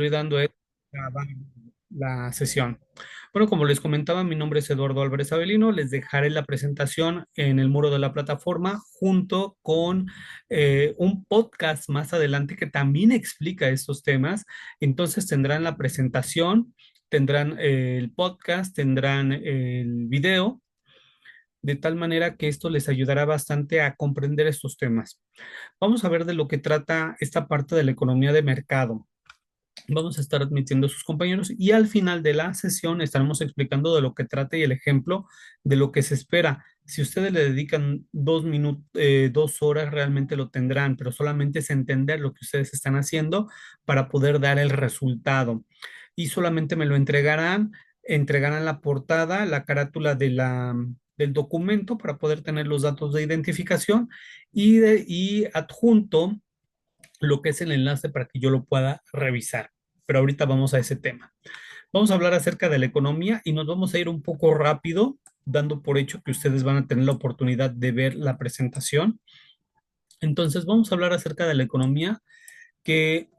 dando es grabar la sesión. Bueno, como les comentaba, mi nombre es Eduardo Álvarez Avelino. Les dejaré la presentación en el muro de la plataforma junto con un podcast más adelante que también explica estos temas. Entonces tendrán la presentación, tendrán el podcast, tendrán el video, de tal manera que esto les ayudará bastante a comprender estos temas. Vamos a ver de lo que trata esta parte de la economía de mercado. Vamos a estar admitiendo a sus compañeros y al final de la sesión estaremos explicando de lo que trata y el ejemplo de lo que se espera. Si ustedes le dedican 2 minutos, 2 horas, realmente lo tendrán, pero solamente es entender lo que ustedes están haciendo para poder dar el resultado. Y solamente me lo entregarán la portada, la carátula del documento para poder tener los datos de identificación y adjunto lo que es el enlace para que yo lo pueda revisar. Pero ahorita vamos a ese tema. Vamos a hablar acerca de la economía y nos vamos a ir un poco rápido, dando por hecho que ustedes van a tener la oportunidad de ver la presentación. Entonces, vamos a hablar acerca de la economía que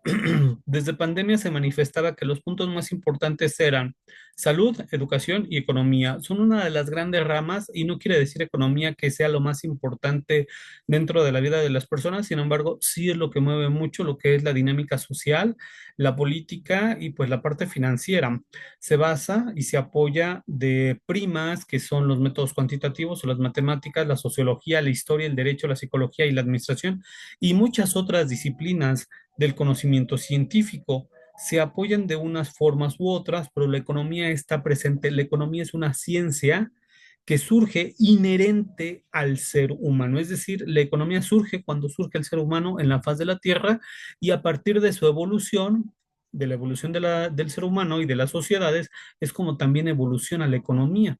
desde pandemia se manifestaba que los puntos más importantes eran salud, educación y economía. Son una de las grandes ramas y no quiere decir economía que sea lo más importante dentro de la vida de las personas, sin embargo, sí es lo que mueve mucho lo que es la dinámica social, la política y pues la parte financiera. Se basa y se apoya de primas que son los métodos cuantitativos o las matemáticas, la sociología, la historia, el derecho, la psicología y la administración y muchas otras disciplinas del conocimiento científico. Se apoyan de unas formas u otras, pero la economía está presente. La economía es una ciencia que surge inherente al ser humano. Es decir, la economía surge cuando surge el ser humano en la faz de la Tierra y a partir de su evolución, de la evolución del ser humano y de las sociedades, es como también evoluciona la economía.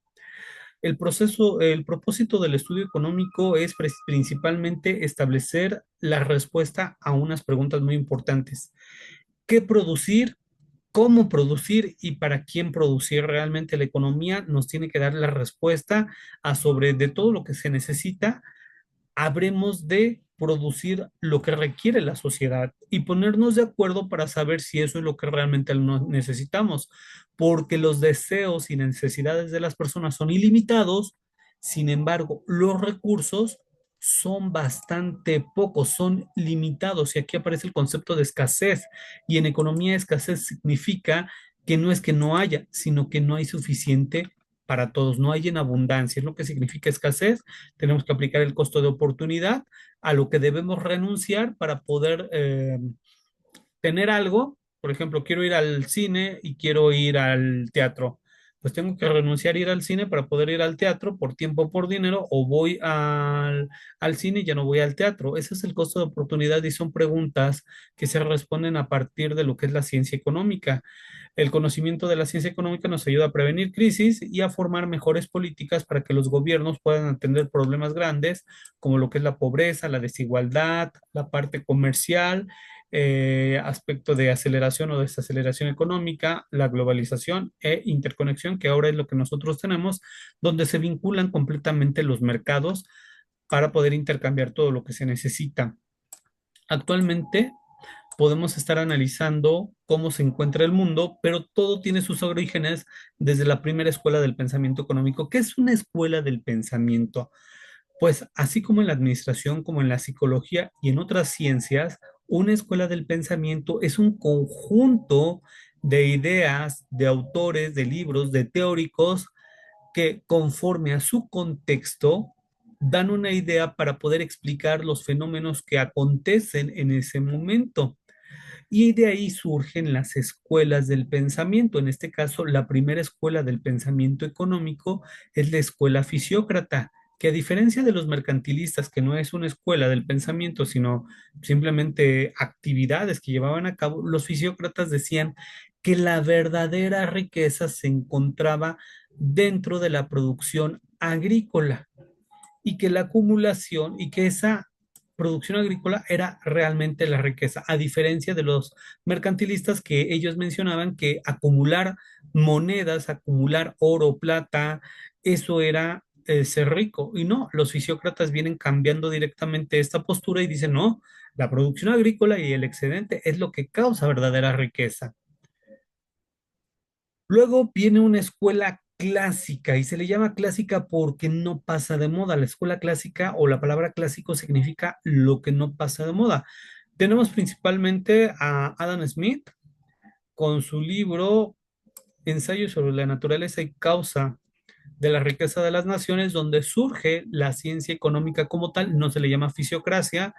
El propósito del estudio económico es principalmente establecer la respuesta a unas preguntas muy importantes. ¿Qué producir? ¿Cómo producir y para quién producir? Realmente la economía nos tiene que dar la respuesta a sobre de todo lo que se necesita habremos de producir lo que requiere la sociedad y ponernos de acuerdo para saber si eso es lo que realmente necesitamos, porque los deseos y necesidades de las personas son ilimitados, sin embargo, los recursos son bastante pocos, son limitados y aquí aparece el concepto de escasez y en economía escasez significa que no es que no haya, sino que no hay suficiente para todos, no hay en abundancia, es lo que significa escasez. Tenemos que aplicar el costo de oportunidad a lo que debemos renunciar para poder tener algo. Por ejemplo, quiero ir al cine y quiero ir al teatro. Pues tengo que renunciar a ir al cine para poder ir al teatro por tiempo o por dinero, o voy al cine y ya no voy al teatro. Ese es el costo de oportunidad y son preguntas que se responden a partir de lo que es la ciencia económica. El conocimiento de la ciencia económica nos ayuda a prevenir crisis y a formar mejores políticas para que los gobiernos puedan atender problemas grandes como lo que es la pobreza, la desigualdad, la parte comercial, aspecto de aceleración o desaceleración económica, la globalización e interconexión, que ahora es lo que nosotros tenemos, donde se vinculan completamente los mercados para poder intercambiar todo lo que se necesita. Actualmente podemos estar analizando cómo se encuentra el mundo, pero todo tiene sus orígenes desde la primera escuela del pensamiento económico. ¿Qué es una escuela del pensamiento? Pues así como en la administración, como en la psicología y en otras ciencias, una escuela del pensamiento es un conjunto de ideas, de autores, de libros, de teóricos que conforme a su contexto dan una idea para poder explicar los fenómenos que acontecen en ese momento. Y de ahí surgen las escuelas del pensamiento. En este caso, la primera escuela del pensamiento económico es la escuela fisiócrata, que a diferencia de los mercantilistas, que no es una escuela del pensamiento, sino simplemente actividades que llevaban a cabo, los fisiócratas decían que la verdadera riqueza se encontraba dentro de la producción agrícola y que la acumulación y que esa producción agrícola era realmente la riqueza, a diferencia de los mercantilistas que ellos mencionaban que acumular monedas, acumular oro, plata, eso era ser rico. Y no, los fisiócratas vienen cambiando directamente esta postura y dicen, no, la producción agrícola y el excedente es lo que causa verdadera riqueza. Luego viene una escuela clásica y se le llama clásica porque no pasa de moda. La escuela clásica o la palabra clásico significa lo que no pasa de moda. Tenemos principalmente a Adam Smith con su libro Ensayo sobre la naturaleza y causa de la riqueza de las naciones, donde surge la ciencia económica como tal, no se le llama fisiocracia.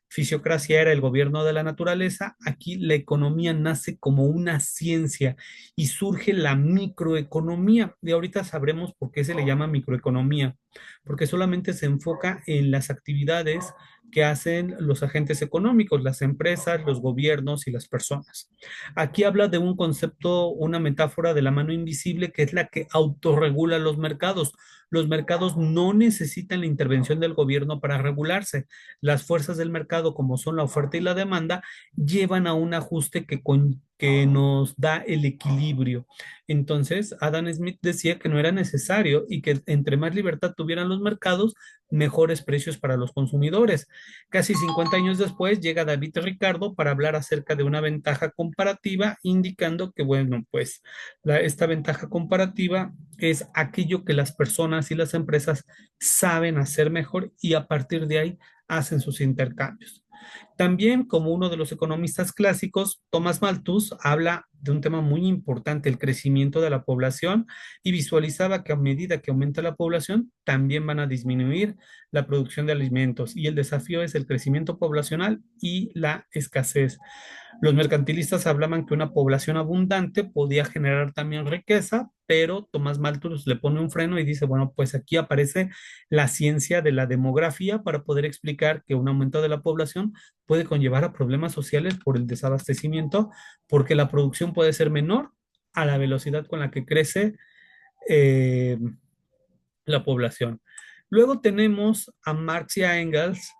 Fisiocracia era el gobierno de la naturaleza. Aquí la economía nace como una ciencia y surge la microeconomía. Y ahorita sabremos por qué se le llama microeconomía, porque solamente se enfoca en las actividades que hacen los agentes económicos, las empresas, los gobiernos y las personas. Aquí habla de un concepto, una metáfora de la mano invisible que es la que autorregula los mercados. Los mercados no necesitan la intervención del gobierno para regularse. Las fuerzas del mercado, como son la oferta y la demanda, llevan a un ajuste que nos da el equilibrio. Entonces, Adam Smith decía que no era necesario y que entre más libertad tuvieran los mercados, mejores precios para los consumidores. Casi 50 años después llega David Ricardo para hablar acerca de una ventaja comparativa, indicando que, bueno, pues esta ventaja comparativa es aquello que las personas y las empresas saben hacer mejor y a partir de ahí hacen sus intercambios. También, como uno de los economistas clásicos, Thomas Malthus habla de un tema muy importante, el crecimiento de la población, y visualizaba que a medida que aumenta la población, también van a disminuir la producción de alimentos, y el desafío es el crecimiento poblacional y la escasez. Los mercantilistas hablaban que una población abundante podía generar también riqueza, pero Tomás Malthus le pone un freno y dice, bueno, pues aquí aparece la ciencia de la demografía para poder explicar que un aumento de la población puede conllevar a problemas sociales por el desabastecimiento, porque la producción puede ser menor a la velocidad con la que crece eh, la población. Luego tenemos a Marx y a Engels,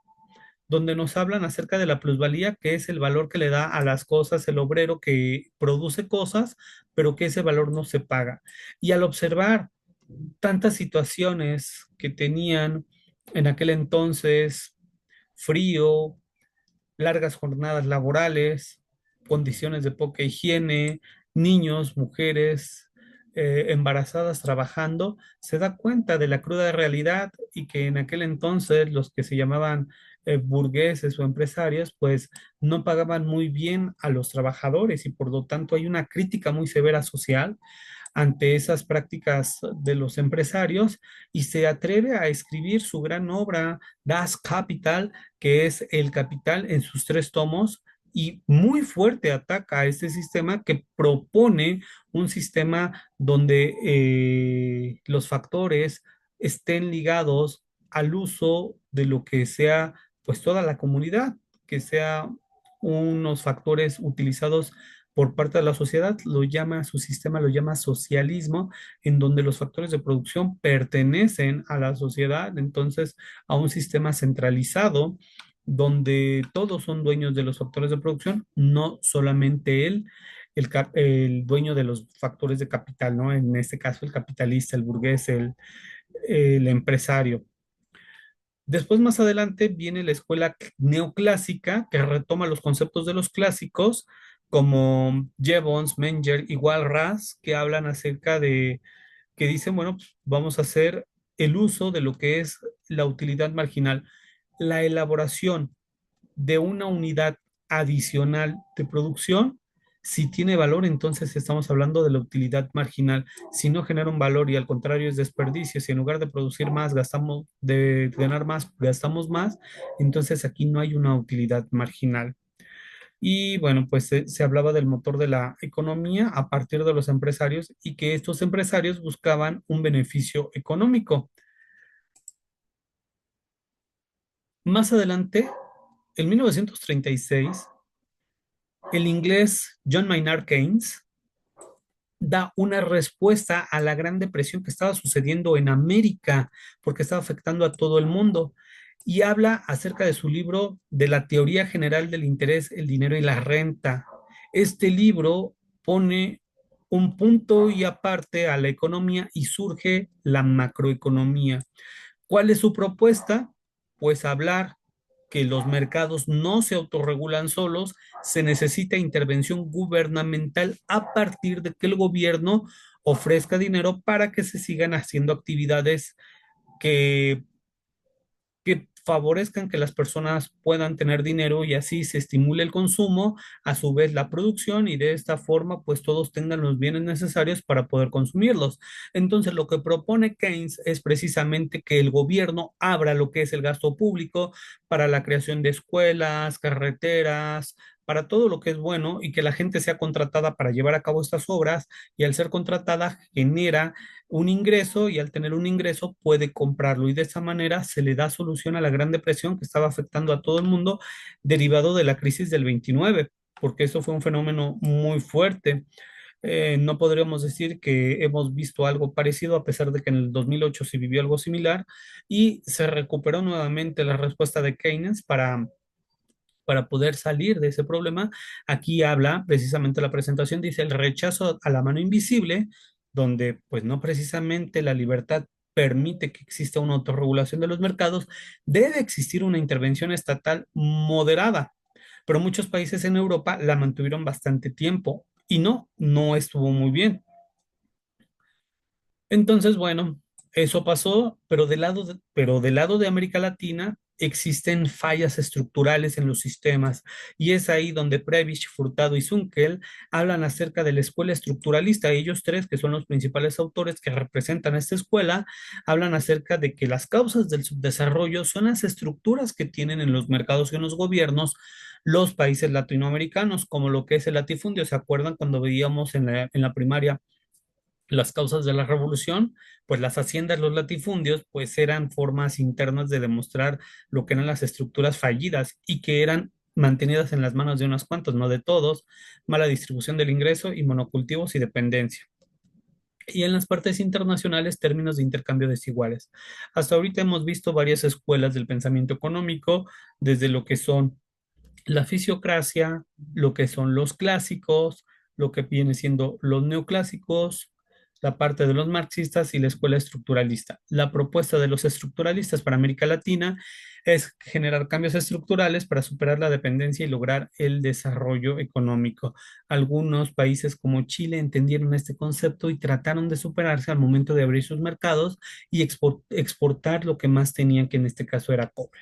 donde nos hablan acerca de la plusvalía, que es el valor que le da a las cosas el obrero que produce cosas, pero que ese valor no se paga. Y al observar tantas situaciones que tenían en aquel entonces, frío, largas jornadas laborales, condiciones de poca higiene, niños, mujeres embarazadas trabajando, se da cuenta de la cruda realidad y que en aquel entonces los que se llamaban burgueses o empresarios, pues no pagaban muy bien a los trabajadores y por lo tanto hay una crítica muy severa social ante esas prácticas de los empresarios y se atreve a escribir su gran obra Das Kapital, que es el capital en sus tres tomos, y muy fuerte ataca a este sistema que propone un sistema donde los factores estén ligados al uso de lo que sea, pues toda la comunidad, que sea unos factores utilizados por parte de la sociedad, su sistema lo llama socialismo, en donde los factores de producción pertenecen a la sociedad, entonces a un sistema centralizado, donde todos son dueños de los factores de producción, no solamente él, el dueño de los factores de capital, ¿no? En este caso, el capitalista, el burgués, el empresario. Después, más adelante, viene la escuela neoclásica que retoma los conceptos de los clásicos, como Jevons, Menger y Walras, que hablan acerca de, que dicen, bueno, pues vamos a hacer el uso de lo que es la utilidad marginal, la elaboración de una unidad adicional de producción. Si tiene valor, entonces estamos hablando de la utilidad marginal. Si no genera un valor y al contrario es desperdicio, si en lugar de producir más, gastamos, de ganar más, gastamos más, entonces aquí no hay una utilidad marginal. Y bueno, pues se hablaba del motor de la economía a partir de los empresarios y que estos empresarios buscaban un beneficio económico. Más adelante, en 1936, el inglés John Maynard Keynes da una respuesta a la Gran Depresión que estaba sucediendo en América, porque estaba afectando a todo el mundo, y habla acerca de su libro de la teoría general del interés, el dinero y la renta. Este libro pone un punto y aparte a la economía y surge la macroeconomía. ¿Cuál es su propuesta? Pues hablar que los mercados no se autorregulan solos, se necesita intervención gubernamental a partir de que el gobierno ofrezca dinero para que se sigan haciendo actividades que que favorezcan que las personas puedan tener dinero y así se estimule el consumo, a su vez la producción y de esta forma pues todos tengan los bienes necesarios para poder consumirlos. Entonces lo que propone Keynes es precisamente que el gobierno abra lo que es el gasto público para la creación de escuelas, carreteras, para todo lo que es bueno y que la gente sea contratada para llevar a cabo estas obras y al ser contratada genera un ingreso y al tener un ingreso puede comprarlo y de esa manera se le da solución a la Gran Depresión que estaba afectando a todo el mundo derivado de la crisis del 29, porque eso fue un fenómeno muy fuerte. No podríamos decir que hemos visto algo parecido a pesar de que en el 2008 se vivió algo similar y se recuperó nuevamente la respuesta de Keynes para poder salir de ese problema. Aquí habla precisamente la presentación, dice el rechazo a la mano invisible, donde pues no precisamente la libertad permite que exista una autorregulación de los mercados, debe existir una intervención estatal moderada, pero muchos países en Europa la mantuvieron bastante tiempo y no estuvo muy bien. Entonces, bueno, eso pasó, pero del lado de América Latina existen fallas estructurales en los sistemas y es ahí donde Prebisch, Furtado y Zunkel hablan acerca de la escuela estructuralista. Ellos tres, que son los principales autores que representan esta escuela, hablan acerca de que las causas del subdesarrollo son las estructuras que tienen en los mercados y en los gobiernos los países latinoamericanos, como lo que es el latifundio. ¿Se acuerdan cuando veíamos en la primaria las causas de la revolución? Pues las haciendas, los latifundios, pues eran formas internas de demostrar lo que eran las estructuras fallidas y que eran mantenidas en las manos de unos cuantos, no de todos, mala distribución del ingreso y monocultivos y dependencia. Y en las partes internacionales, términos de intercambio desiguales. Hasta ahorita hemos visto varias escuelas del pensamiento económico, desde lo que son la fisiocracia, lo que son los clásicos, lo que viene siendo los neoclásicos, la parte de los marxistas y la escuela estructuralista. La propuesta de los estructuralistas para América Latina es generar cambios estructurales para superar la dependencia y lograr el desarrollo económico. Algunos países como Chile entendieron este concepto y trataron de superarse al momento de abrir sus mercados y exportar lo que más tenían, que en este caso era cobre.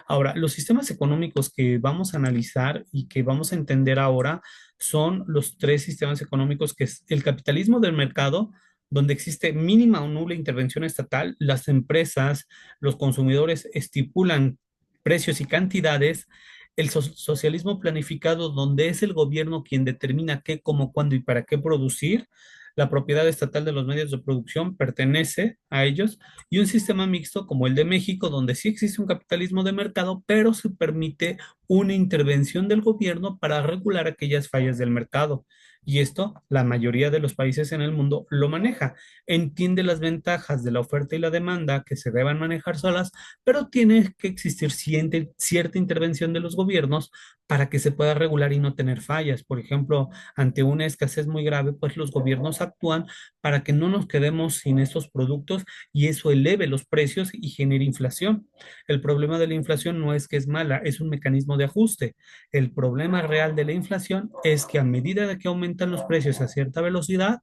Ahora, los sistemas económicos que vamos a analizar y que vamos a entender ahora son los tres sistemas económicos que es el capitalismo del mercado, donde existe mínima o nula intervención estatal, las empresas, los consumidores estipulan precios y cantidades, el socialismo planificado, donde es el gobierno quien determina qué, cómo, cuándo y para qué producir. La propiedad estatal de los medios de producción pertenece a ellos y un sistema mixto como el de México, donde sí existe un capitalismo de mercado, pero se permite una intervención del gobierno para regular aquellas fallas del mercado. Y esto la mayoría de los países en el mundo lo maneja. Entiende las ventajas de la oferta y la demanda que se deban manejar solas, pero tiene que existir cierta intervención de los gobiernos para que se pueda regular y no tener fallas. Por ejemplo, ante una escasez muy grave, pues los gobiernos actúan para que no nos quedemos sin estos productos y eso eleve los precios y genere inflación. El problema de la inflación no es que es mala, es un mecanismo de ajuste. El problema real de la inflación es que a medida de que aumentan los precios a cierta velocidad,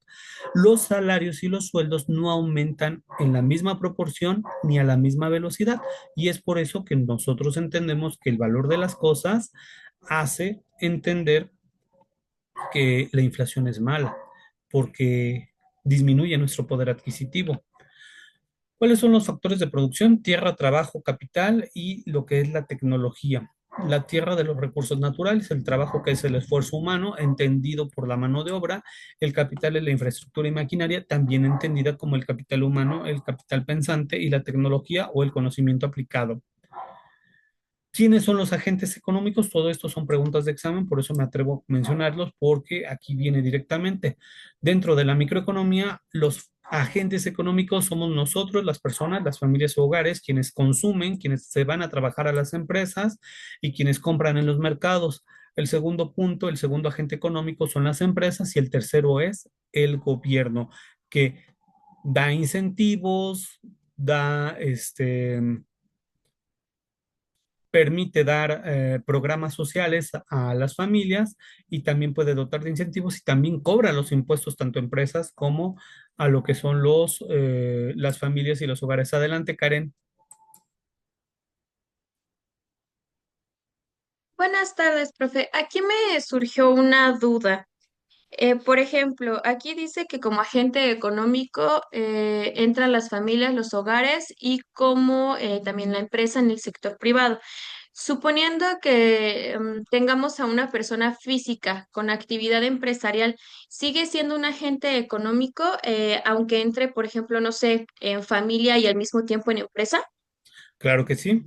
los salarios y los sueldos no aumentan en la misma proporción ni a la misma velocidad. Y es por eso que nosotros entendemos que el valor de las cosas hace entender que la inflación es mala, porque disminuye nuestro poder adquisitivo. ¿Cuáles son los factores de producción? Tierra, trabajo, capital y lo que es la tecnología. La tierra de los recursos naturales, el trabajo que es el esfuerzo humano, entendido por la mano de obra, el capital es la infraestructura y maquinaria, también entendida como el capital humano, el capital pensante y la tecnología o el conocimiento aplicado. ¿Quiénes son los agentes económicos? Todo esto son preguntas de examen, por eso me atrevo a mencionarlos, porque aquí viene directamente. Dentro de la microeconomía, los agentes económicos somos nosotros, las personas, las familias o hogares, quienes consumen, quienes se van a trabajar a las empresas y quienes compran en los mercados. El segundo punto, el segundo agente económico son las empresas y el tercero es el gobierno, que da incentivos, da permite dar programas sociales a las familias y también puede dotar de incentivos y también cobra los impuestos tanto a empresas como a lo que son las familias y los hogares. Adelante, Karen. Buenas tardes, profe. Aquí me surgió una duda. Por ejemplo, aquí dice que como agente económico entran las familias, los hogares y como también la empresa en el sector privado. Suponiendo que tengamos a una persona física con actividad empresarial, ¿sigue siendo un agente económico aunque entre, por ejemplo, no sé, en familia y al mismo tiempo en empresa? Claro que sí,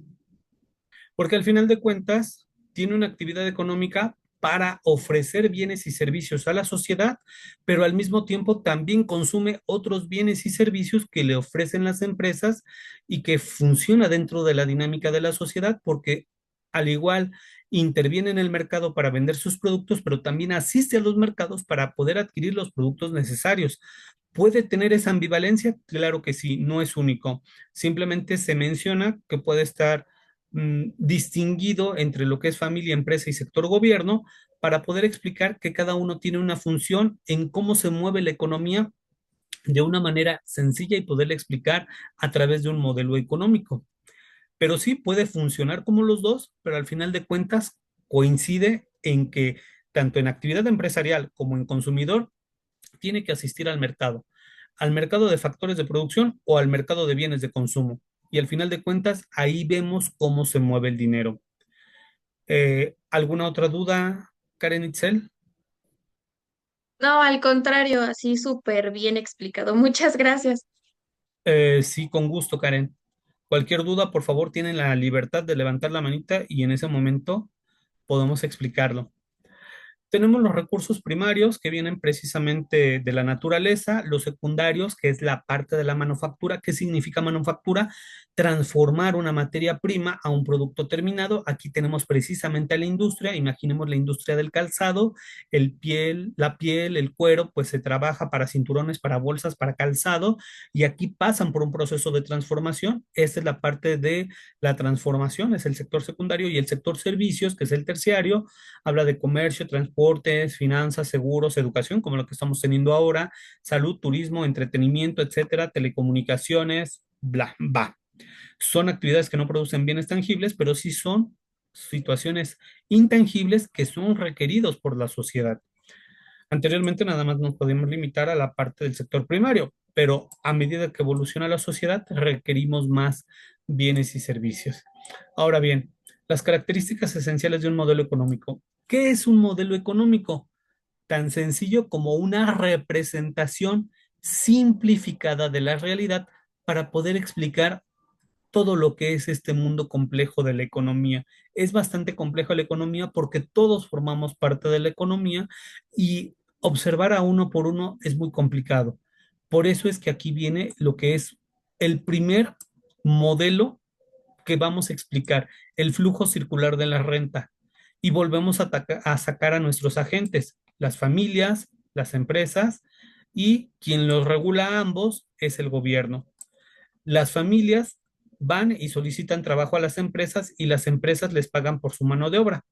porque al final de cuentas tiene una actividad económica para ofrecer bienes y servicios a la sociedad, pero al mismo tiempo también consume otros bienes y servicios que le ofrecen las empresas y que funciona dentro de la dinámica de la sociedad, porque al igual interviene en el mercado para vender sus productos, pero también asiste a los mercados para poder adquirir los productos necesarios. ¿Puede tener esa ambivalencia? Claro que sí, no es único. Simplemente se menciona que puede estar distinguido entre lo que es familia, empresa y sector gobierno para poder explicar que cada uno tiene una función en cómo se mueve la economía de una manera sencilla y poderle explicar a través de un modelo económico. Pero sí puede funcionar como los dos, pero al final de cuentas coincide en que tanto en actividad empresarial como en consumidor tiene que asistir al mercado de factores de producción o al mercado de bienes de consumo. Y al final de cuentas, ahí vemos cómo se mueve el dinero. ¿Alguna otra duda, Karen Itzel? No, al contrario, así súper bien explicado. Muchas gracias. Sí, con gusto, Karen. Cualquier duda, por favor, tienen la libertad de levantar la manita y en ese momento podemos explicarlo. Tenemos los recursos primarios que vienen precisamente de la naturaleza, los secundarios, que es la parte de la manufactura. ¿Qué significa manufactura? Transformar una materia prima a un producto terminado. Aquí tenemos precisamente a la industria. Imaginemos la industria del calzado, la piel, el cuero, pues se trabaja para cinturones, para bolsas, para calzado, y aquí pasan por un proceso de transformación. Esta es la parte de la transformación, es el sector secundario, y el sector servicios, que es el terciario, habla de comercio, transportes, finanzas, seguros, educación, como lo que estamos teniendo ahora, salud, turismo, entretenimiento, etcétera, telecomunicaciones, bla, va. Son actividades que no producen bienes tangibles, pero sí son situaciones intangibles que son requeridos por la sociedad. Anteriormente nada más nos podíamos limitar a la parte del sector primario, pero a medida que evoluciona la sociedad requerimos más bienes y servicios. Ahora bien, las características esenciales de un modelo económico. ¿Qué es un modelo económico? Tan sencillo como una representación simplificada de la realidad para poder explicar todo lo que es este mundo complejo de la economía. Es bastante complejo la economía porque todos formamos parte de la economía y observar a uno por uno es muy complicado. Por eso es que aquí viene lo que es el primer modelo que vamos a explicar, el flujo circular de la renta. Y volvemos a sacar a nuestros agentes, las familias, las empresas, y quien los regula a ambos es el gobierno. Las familias van y solicitan trabajo a las empresas y las empresas les pagan por su mano de obra.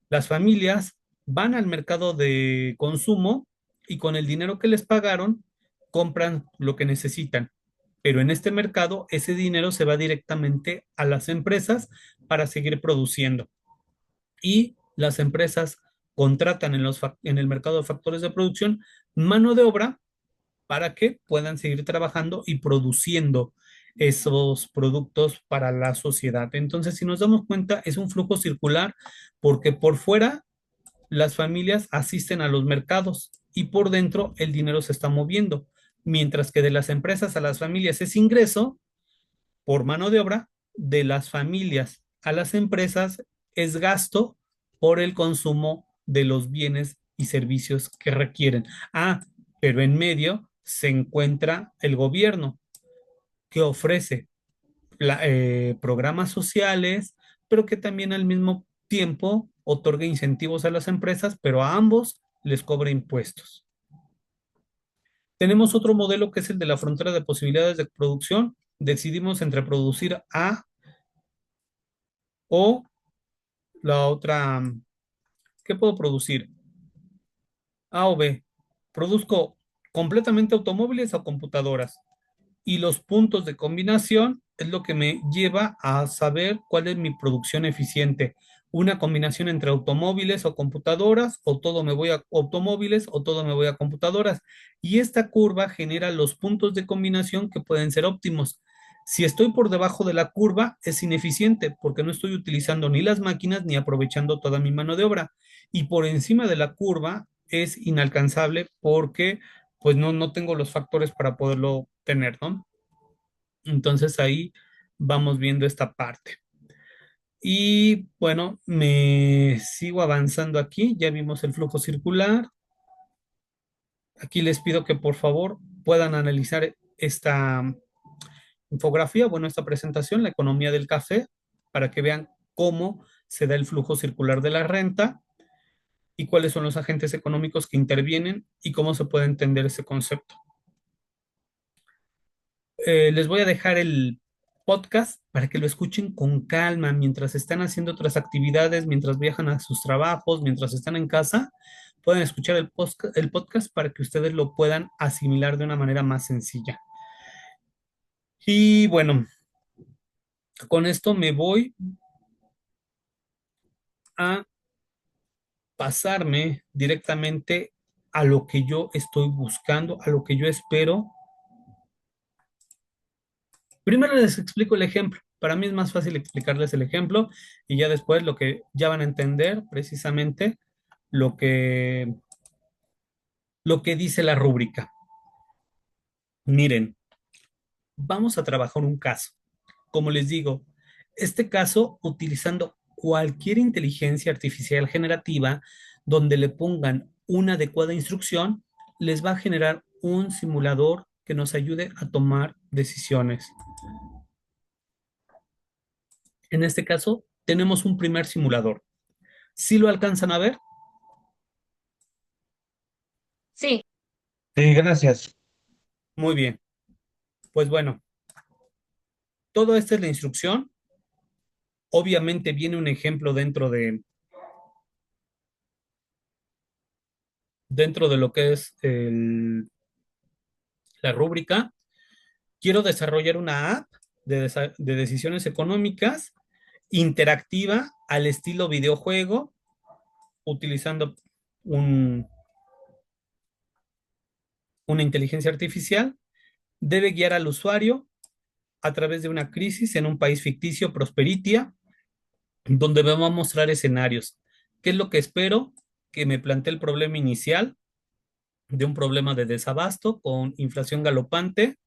Las familias van al mercado de consumo y con el dinero que les pagaron compran lo que necesitan. Pero en este mercado ese dinero se va directamente a las empresas para seguir produciendo. Y las empresas contratan en el mercado de factores de producción mano de obra para que puedan seguir trabajando y produciendo esos productos para la sociedad. Entonces, si nos damos cuenta, es un flujo circular porque por fuera las familias asisten a los mercados y por dentro el dinero se está moviendo, mientras que de las empresas a las familias es ingreso por mano de obra, de las familias a las empresas es gasto por el consumo de los bienes y servicios que requieren. Ah, pero en medio se encuentra el gobierno que ofrece programas sociales, pero que también al mismo tiempo otorga incentivos a las empresas, pero a ambos les cobra impuestos. Tenemos otro modelo que es el de la frontera de posibilidades de producción. Decidimos entre producir A o La otra, ¿qué puedo producir? A o B. Produzco completamente automóviles o computadoras. Y los puntos de combinación es lo que me lleva a saber cuál es mi producción eficiente. Una combinación entre automóviles o computadoras, o todo me voy a automóviles o todo me voy a computadoras. Y esta curva genera los puntos de combinación que pueden ser óptimos. Si estoy por debajo de la curva, es ineficiente porque no estoy utilizando ni las máquinas ni aprovechando toda mi mano de obra. Y por encima de la curva es inalcanzable porque pues no tengo los factores para poderlo tener, ¿no? Entonces ahí vamos viendo esta parte. Y bueno, me sigo avanzando aquí. Ya vimos el flujo circular. Aquí les pido que por favor puedan analizar esta infografía, bueno, esta presentación, la economía del café, para que vean cómo se da el flujo circular de la renta y cuáles son los agentes económicos que intervienen y cómo se puede entender ese concepto. Les voy a dejar el podcast para que lo escuchen con calma mientras están haciendo otras actividades, mientras viajan a sus trabajos, mientras están en casa. Pueden escuchar el podcast para que ustedes lo puedan asimilar de una manera más sencilla. Y bueno, con esto me voy a pasarme directamente a lo que yo estoy buscando, a lo que yo espero. Primero les explico el ejemplo. Para mí es más fácil explicarles el ejemplo y ya después lo que ya van a entender precisamente lo que, lo que dice la rúbrica. Miren, vamos a trabajar un caso. Como les digo, este caso utilizando cualquier inteligencia artificial generativa donde le pongan una adecuada instrucción, les va a generar un simulador que nos ayude a tomar decisiones. En este caso, tenemos un primer simulador. ¿Sí lo alcanzan a ver? Sí, Sí, gracias. Muy bien. Pues bueno, todo esto es la instrucción. Obviamente viene un ejemplo dentro de lo que es la rúbrica. Quiero desarrollar una app de decisiones económicas interactiva al estilo videojuego, utilizando un- una inteligencia artificial. Debe guiar al usuario a través de una crisis en un país ficticio, Prosperitia, donde me va a mostrar escenarios. ¿Qué es lo que espero? Que me plantee el problema inicial de un problema de desabasto con inflación galopante,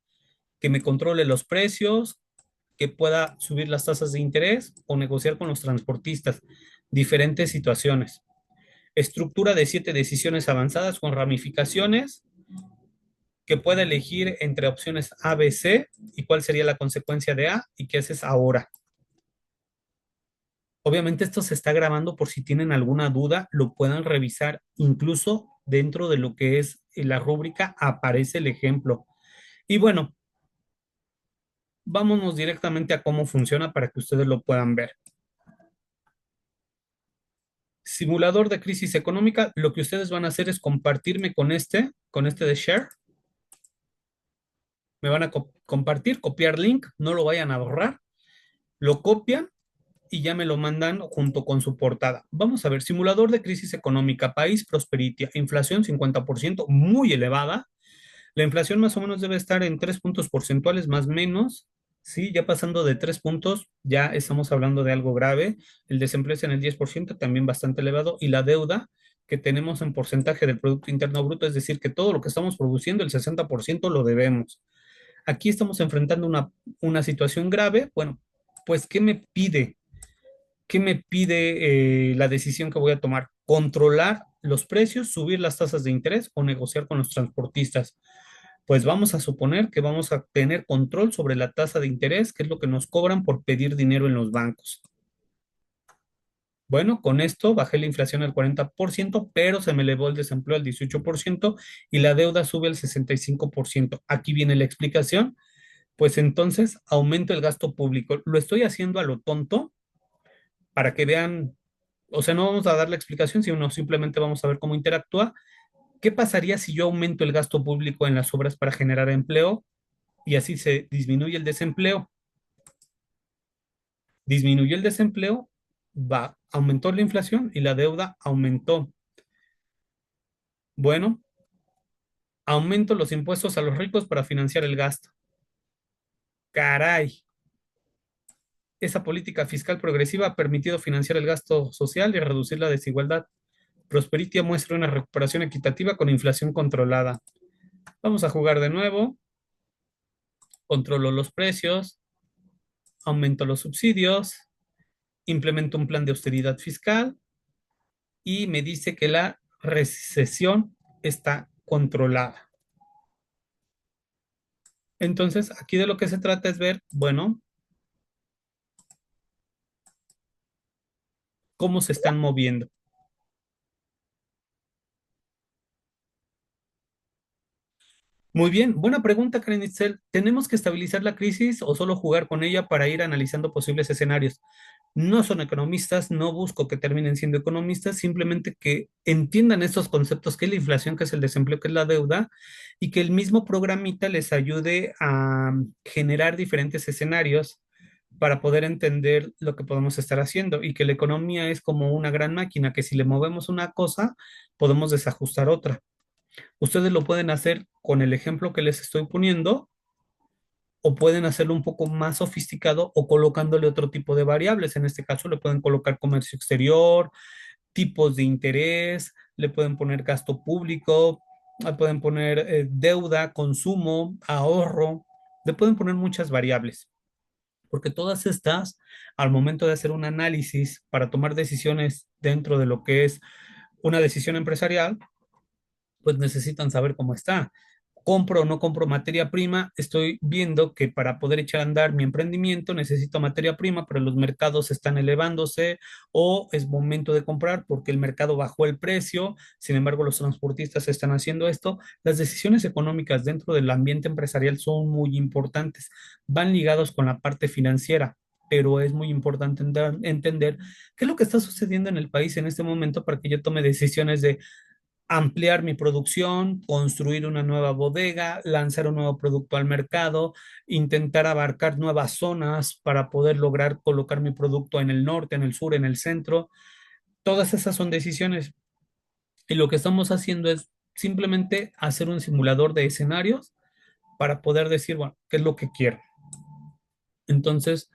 que me controle los precios, que pueda subir las tasas de interés o negociar con los transportistas. Diferentes situaciones. Estructura de 7 decisiones avanzadas con ramificaciones que pueda elegir entre opciones A, B, C y cuál sería la consecuencia de A y qué haces ahora. Obviamente esto se está grabando por si tienen alguna duda, lo puedan revisar. Incluso dentro de lo que es la rúbrica aparece el ejemplo. Y bueno, vámonos directamente a cómo funciona para que ustedes lo puedan ver. Simulador de crisis económica, lo que ustedes van a hacer es compartirme con este de share. Me van a compartir, copiar link, no lo vayan a borrar, lo copian y ya me lo mandan junto con su portada. Vamos a ver, simulador de crisis económica, país Prosperitia, inflación 50%, muy elevada. La inflación más o menos debe estar en 3 puntos porcentuales más o menos. Sí, ya pasando de 3 puntos, ya estamos hablando de algo grave. El desempleo en el 10%, también bastante elevado. Y la deuda que tenemos en porcentaje del Producto Interno Bruto, es decir, que todo lo que estamos produciendo, el 60% lo debemos. Aquí estamos enfrentando una situación grave. Bueno, pues, ¿qué me pide? ¿Qué me pide la decisión que voy a tomar? ¿Controlar los precios, subir las tasas de interés o negociar con los transportistas? Pues vamos a suponer que vamos a tener control sobre la tasa de interés, que es lo que nos cobran por pedir dinero en los bancos. Bueno, con esto bajé la inflación al 40%, pero se me elevó el desempleo al 18% y la deuda sube al 65%. Aquí viene la explicación. Pues entonces aumento el gasto público. Lo estoy haciendo a lo tonto para que vean O sea, no vamos a dar la explicación, sino simplemente vamos a ver cómo interactúa. ¿Qué pasaría si yo aumento el gasto público en las obras para generar empleo y así se disminuye el desempleo? Disminuyó el desempleo, aumentó la inflación y la deuda aumentó. Bueno, aumento los impuestos a los ricos para financiar el gasto. Caray, esa política fiscal progresiva ha permitido financiar el gasto social y reducir la desigualdad. Prosperity muestra una recuperación equitativa con inflación controlada. Vamos a jugar de nuevo. Controlo los precios, aumento los subsidios, implemento un plan de austeridad fiscal y me dice que la recesión está controlada. Entonces, aquí de lo que se trata es ver, bueno, cómo se están moviendo. Muy bien, buena pregunta, Karen Itzel. ¿Tenemos que estabilizar la crisis o solo jugar con ella para ir analizando posibles escenarios? No son economistas, no busco que terminen siendo economistas, simplemente que entiendan estos conceptos, que es la inflación, que es el desempleo, que es la deuda, y que el mismo programita les ayude a generar diferentes escenarios para poder entender lo que podemos estar haciendo y que la economía es como una gran máquina, que si le movemos una cosa, podemos desajustar otra. Ustedes lo pueden hacer con el ejemplo que les estoy poniendo o pueden hacerlo un poco más sofisticado o colocándole otro tipo de variables. En este caso le pueden colocar comercio exterior, tipos de interés, le pueden poner gasto público, le pueden poner deuda, consumo, ahorro, le pueden poner muchas variables, porque todas estas, al momento de hacer un análisis para tomar decisiones dentro de lo que es una decisión empresarial, pues necesitan saber cómo está. Compro o no compro materia prima, estoy viendo que para poder echar a andar mi emprendimiento necesito materia prima, pero los mercados están elevándose o es momento de comprar porque el mercado bajó el precio, sin embargo los transportistas están haciendo esto. Las decisiones económicas dentro del ambiente empresarial son muy importantes, van ligados con la parte financiera, pero es muy importante entender qué es lo que está sucediendo en el país en este momento para que yo tome decisiones de ampliar mi producción, construir una nueva bodega, lanzar un nuevo producto al mercado, intentar abarcar nuevas zonas para poder lograr colocar mi producto en el norte, en el sur, en el centro. Todas esas son decisiones y lo que estamos haciendo es simplemente hacer un simulador de escenarios para poder decir, bueno, ¿qué es lo que quiero? Entonces,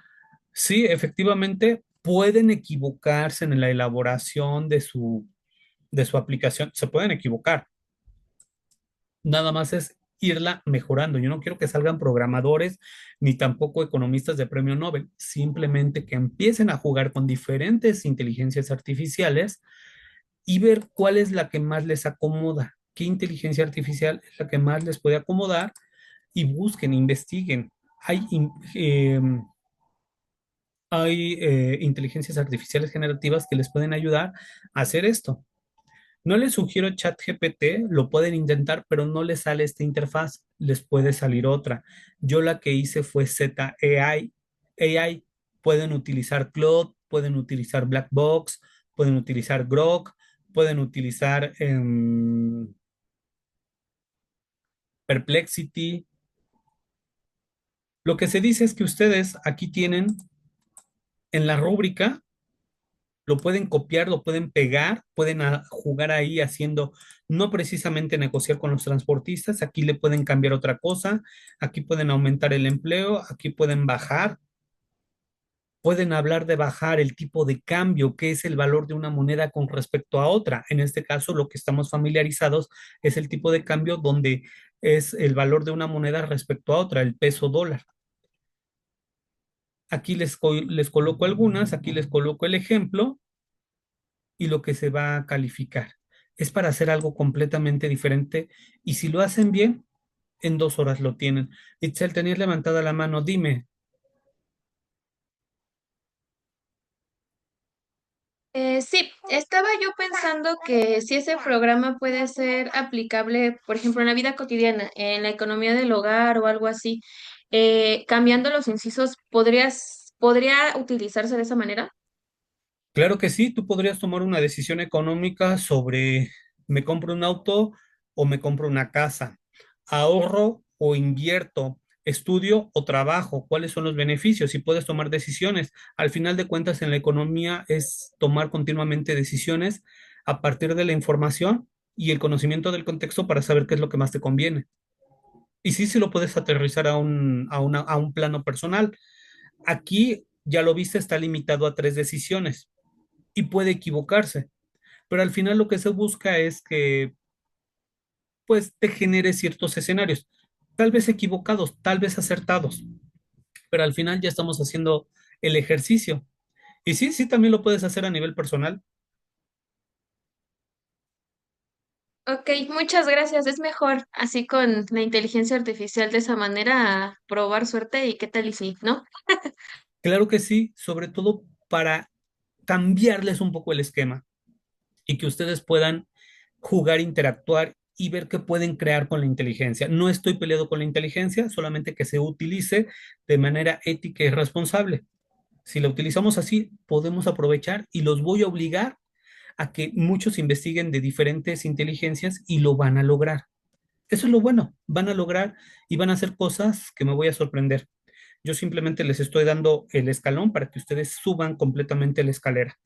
sí, efectivamente, pueden equivocarse en la elaboración de su aplicación, se pueden equivocar, nada más es irla mejorando. Yo no quiero que salgan programadores ni tampoco economistas de premio Nobel, simplemente que empiecen a jugar con diferentes inteligencias artificiales y ver cuál es la que más les acomoda, qué inteligencia artificial es la que más les puede acomodar y busquen, investiguen. Hay inteligencias artificiales generativas que les pueden ayudar a hacer esto. No les sugiero ChatGPT, lo pueden intentar, pero no les sale esta interfaz, les puede salir otra. Yo la que hice fue ZAI. AI pueden utilizar Claude, pueden utilizar Blackbox, pueden utilizar Grok, pueden utilizar Perplexity. Lo que se dice es que ustedes aquí tienen en la rúbrica lo pueden copiar, lo pueden pegar, pueden jugar ahí haciendo, no precisamente negociar con los transportistas, aquí le pueden cambiar otra cosa, aquí pueden aumentar el empleo, aquí pueden bajar, pueden hablar de bajar el tipo de cambio, que es el valor de una moneda con respecto a otra. En este caso, lo que estamos familiarizados es el tipo de cambio donde es el valor de una moneda respecto a otra, el peso dólar. Aquí les coloco algunas, aquí les coloco el ejemplo y lo que se va a calificar. Es para hacer algo completamente diferente y si lo hacen bien, en 2 horas lo tienen. Itzel, tenías levantada la mano, dime. Sí, estaba yo pensando que si ese programa puede ser aplicable, por ejemplo, en la vida cotidiana, en la economía del hogar o algo así, cambiando los incisos, ¿podría utilizarse de esa manera? Claro que sí, tú podrías tomar una decisión económica sobre me compro un auto o me compro una casa, ahorro o invierto, estudio o trabajo, cuáles son los beneficios y puedes tomar decisiones. Al final de cuentas, en la economía es tomar continuamente decisiones a partir de la información y el conocimiento del contexto para saber qué es lo que más te conviene. Y sí, sí lo puedes aterrizar a un plano personal. Aquí, ya lo viste, está limitado a tres decisiones y puede equivocarse, pero al final lo que se busca es que pues te genere ciertos escenarios, tal vez equivocados, tal vez acertados, pero al final ya estamos haciendo el ejercicio. Y sí, sí, también lo puedes hacer a nivel personal. Ok, muchas gracias. Es mejor así con la inteligencia artificial de esa manera probar suerte y qué tal y sí, ¿no? Claro que sí, sobre todo para cambiarles un poco el esquema y que ustedes puedan jugar, interactuar y ver qué pueden crear con la inteligencia. No estoy peleado con la inteligencia, solamente que se utilice de manera ética y responsable. Si la utilizamos así, podemos aprovechar y los voy a obligar a que muchos investiguen de diferentes inteligencias y lo van a lograr. Eso es lo bueno, van a lograr y van a hacer cosas que me voy a sorprender. Yo simplemente les estoy dando el escalón para que ustedes suban completamente la escalera.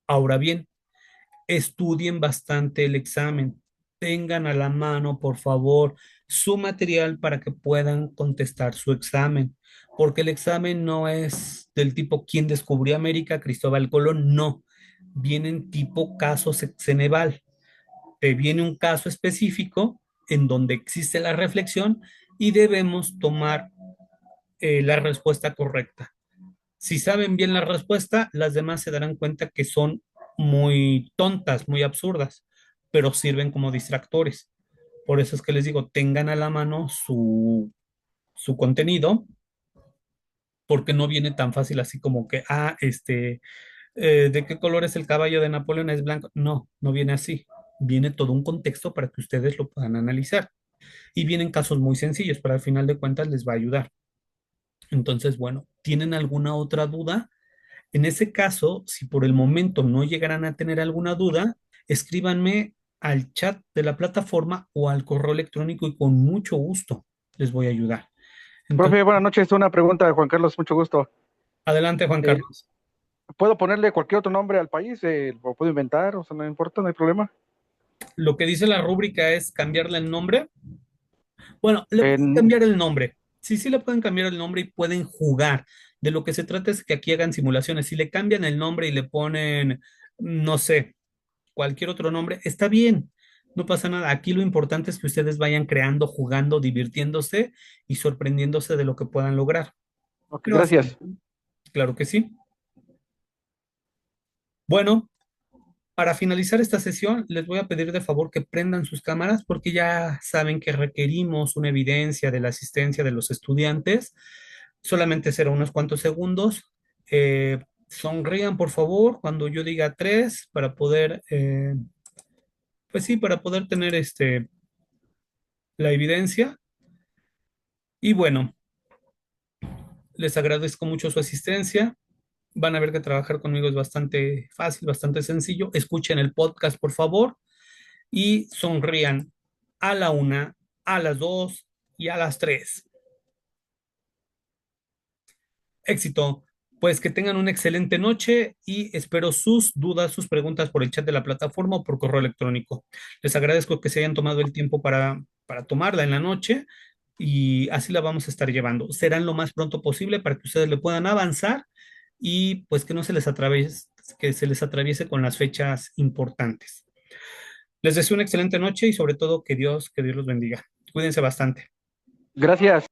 Ahora bien, estudien bastante el examen. Tengan a la mano, por favor, su material para que puedan contestar su examen. Porque el examen no es del tipo ¿Quién descubrió América? Cristóbal Colón. No. Vienen tipo caso Ceneval. Te viene un caso específico en donde existe la reflexión y debemos tomar la respuesta correcta. Si saben bien la respuesta, las demás se darán cuenta que son muy tontas, muy absurdas, pero sirven como distractores. Por eso es que les digo, tengan a la mano su contenido, porque no viene tan fácil así como que, ¿de qué color es el caballo de Napoleón? Es blanco. No, no viene así. Viene todo un contexto para que ustedes lo puedan analizar. Y vienen casos muy sencillos, pero al final de cuentas les va a ayudar. Entonces, bueno, ¿tienen alguna otra duda? En ese caso, si por el momento no llegarán a tener alguna duda, escríbanme al chat de la plataforma o al correo electrónico y con mucho gusto les voy a ayudar. Entonces, Profe, buenas noches. Una pregunta, Juan Carlos, mucho gusto. adelante, Juan Eh, Carlos. ¿Puedo ponerle cualquier otro nombre al país? ¿Lo puedo inventar? O sea, no importa, no hay problema. Lo que dice la rúbrica es cambiarle el nombre. Bueno, le pueden En- cambiar el nombre. Sí, sí le pueden cambiar el nombre y pueden jugar. De lo que se trata es que aquí hagan simulaciones. Si le cambian el nombre y le ponen, no sé, cualquier otro nombre, está bien, no pasa nada. Aquí lo importante es que ustedes vayan creando, jugando, divirtiéndose y sorprendiéndose de lo que puedan lograr. ok, Pero así, gracias. claro que sí. Bueno, para finalizar esta sesión, les voy a pedir de favor que prendan sus cámaras porque ya saben que requerimos una evidencia de la asistencia de los estudiantes. Solamente será unos cuantos segundos. Sonrían, por favor, cuando yo diga tres para poder, pues sí, para poder tener la evidencia. Y bueno, les agradezco mucho su asistencia. Van a ver que trabajar conmigo es bastante fácil, bastante sencillo. Escuchen el podcast, por favor, y sonrían a la una, a las dos y a las tres. Éxito. Pues que tengan una excelente noche y espero sus dudas, sus preguntas por el chat de la plataforma o por correo electrónico. Les agradezco que se hayan tomado el tiempo para tomarla en la noche y así la vamos a estar llevando. Serán lo más pronto posible para que ustedes le puedan avanzar y pues que no se les atraviese, que se les atraviese con las fechas importantes. Les deseo una excelente noche y sobre todo que Dios los bendiga. Cuídense bastante. Gracias.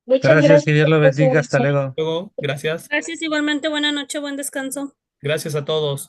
Muchas Gracias, que gracias, Dios lo bendiga. Hasta profe. luego. Luego, gracias. Gracias igualmente, buena noche, buen descanso. Gracias a todos.